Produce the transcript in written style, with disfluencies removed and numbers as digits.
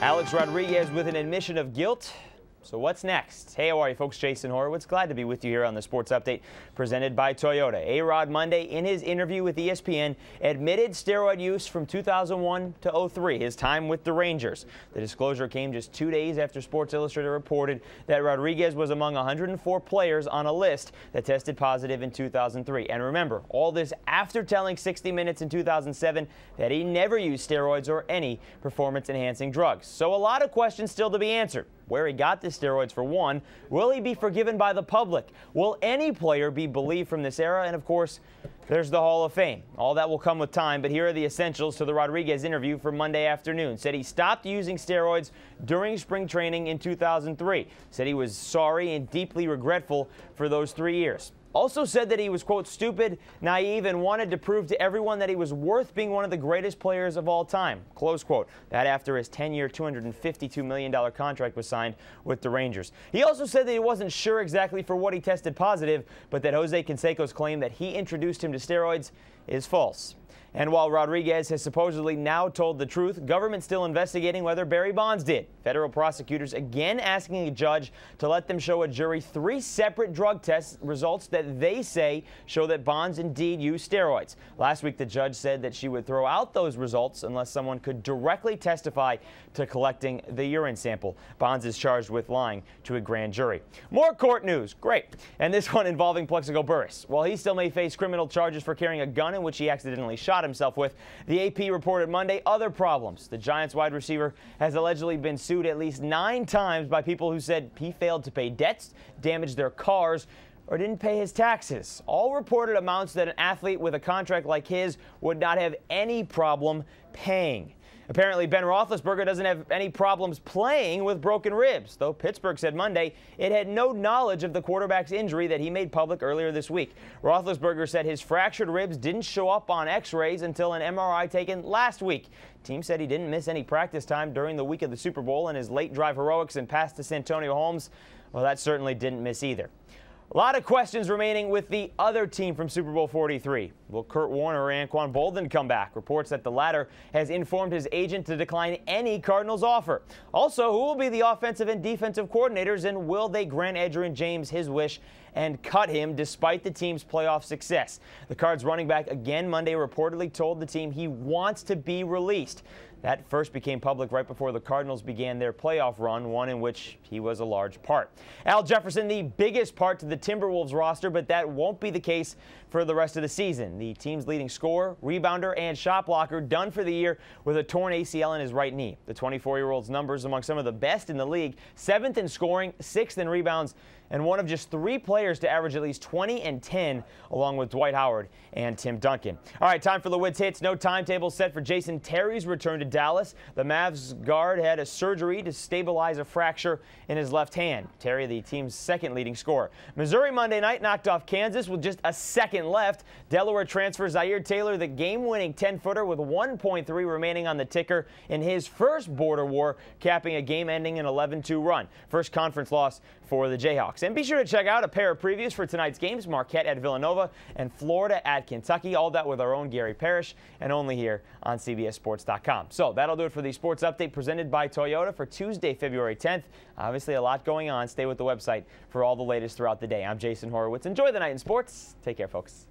Alex Rodriguez with an admission of guilt. So what's next? Hey, how are you folks? Jason Horowitz. Glad to be with you here on the Sports Update presented by Toyota. A-Rod Monday, in his interview with ESPN, admitted steroid use from 2001 to 03, his time with the Rangers. The disclosure came just 2 days after Sports Illustrated reported that Rodriguez was among 104 players on a list that tested positive in 2003. And remember, all this after telling 60 Minutes in 2007 that he never used steroids or any performance-enhancing drugs. So a lot of questions still to be answered. Where he got the steroids, for one. Will he be forgiven by the public? Will any player be believed from this era? And of course, there's the Hall of Fame. All that will come with time, but here are the essentials to the Rodriguez interview for Monday afternoon. Said he stopped using steroids during spring training in 2003. Said he was sorry and deeply regretful for those 3 years. Also said that he was, quote, stupid, naive, and wanted to prove to everyone that he was worth being one of the greatest players of all time, close quote. That after his 10-year, $252 million contract was signed with the Rangers. He also said that he wasn't sure exactly for what he tested positive, but that Jose Canseco's claim that he introduced him to steroids is false. And while Rodriguez has supposedly now told the truth, government's still investigating whether Barry Bonds did. Federal prosecutors again asking a judge to let them show a jury 3 separate drug test results that they say show that Bonds indeed used steroids. Last week, the judge said that she would throw out those results unless someone could directly testify to collecting the urine sample. Bonds is charged with lying to a grand jury. More court news. Great. And this one involving Plaxico Burress. While he still may face criminal charges for carrying a gun in which he accidentally shot himself with, the AP reported Monday other problems. The Giants wide receiver has allegedly been sued at least 9 times by people who said he failed to pay debts, damaged their cars, or didn't pay his taxes. All reported amounts that an athlete with a contract like his would not have any problem paying. Apparently, Ben Roethlisberger doesn't have any problems playing with broken ribs, though Pittsburgh said Monday it had no knowledge of the quarterback's injury that he made public earlier this week. Roethlisberger said his fractured ribs didn't show up on x-rays until an MRI taken last week. Team said he didn't miss any practice time during the week of the Super Bowl, and his late drive heroics and pass to Santonio Holmes, well, that certainly didn't miss either. A lot of questions remaining with the other team from Super Bowl 43. Will Kurt Warner or Anquan Boldin come back? Reports that the latter has informed his agent to decline any Cardinals offer. Also, who will be the offensive and defensive coordinators, and will they grant EDGERRIN James his wish and cut him despite the team's playoff success? The Cards running back again Monday reportedly told the team he wants to be released. That first became public right before the Cardinals began their playoff run, one in which he was a large part. Al Jefferson, the biggest part to the Timberwolves roster, but that won't be the case for the rest of the season. The team's leading scorer, rebounder, and shot blocker done for the year with a torn ACL in his right knee. The 24-year-old's numbers among some of the best in the league, 7th in scoring, 6th in rebounds, and one of just 3 players to average at least 20 and 10, along with Dwight Howard and Tim Duncan. All right, time for the Wiz Hits. No timetable set for Jason Terry's return to Dallas. The Mavs guard had a surgery to stabilize a fracture in his left hand. Terry, the team's 2nd leading scorer. Missouri Monday night knocked off Kansas with just a second left. Delaware transfer Zaire Taylor, the game-winning 10-footer with 1.3 remaining on the ticker in his first border war, capping a game-ending an 11-2 run. First conference loss for the Jayhawks. And be sure to check out a pair of previews for tonight's games, Marquette at Villanova and Florida at Kentucky. All that with our own Gary Parrish, and only here on CBSSports.com. So that'll do it for the Sports Update presented by Toyota for Tuesday, February 10th. Obviously a lot going on. Stay with the website for all the latest throughout the day. I'm Jason Horowitz. Enjoy the night in sports. Take care, folks.